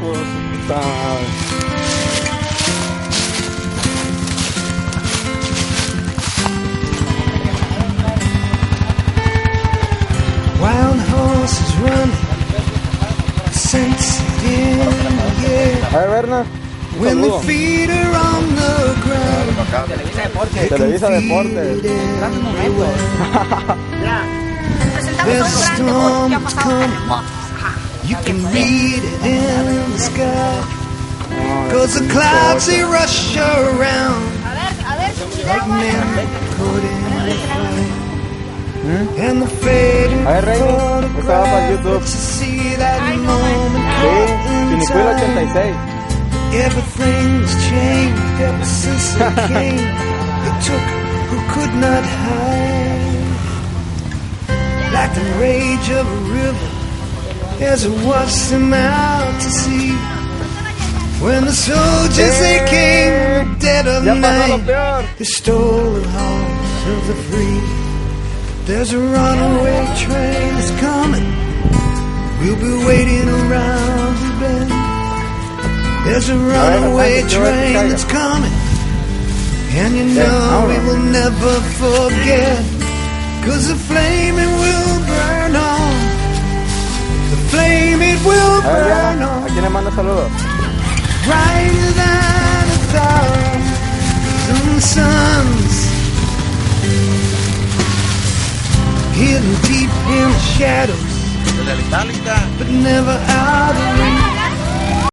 puta. Wild horses running, sunset in the air. A ver, Berna. When the feet are on the ground, Televisa Deportes. Grandes momentos. there's a storm that's coming. You can read it in the sky. Cause the clouds they rush around like men caught in a flame. And the fading photograph lets you see that moment in Chinicuila time. 86. Everything's changed ever since they came. They took who could not hide. Like the rage of a river as it washed them out to sea. When the soldiers they came dead of night, they stole the hearts of the free. There's a runaway train that's coming. We'll be waiting around the bend. There's a runaway train that's coming, and you know we will never forget. Cause the flame it will burn on. The flame it will burn on. ¿A quién le manda saludos? Brighter than 1,000 suns. Hidden deep in the shadows, but never out of reach.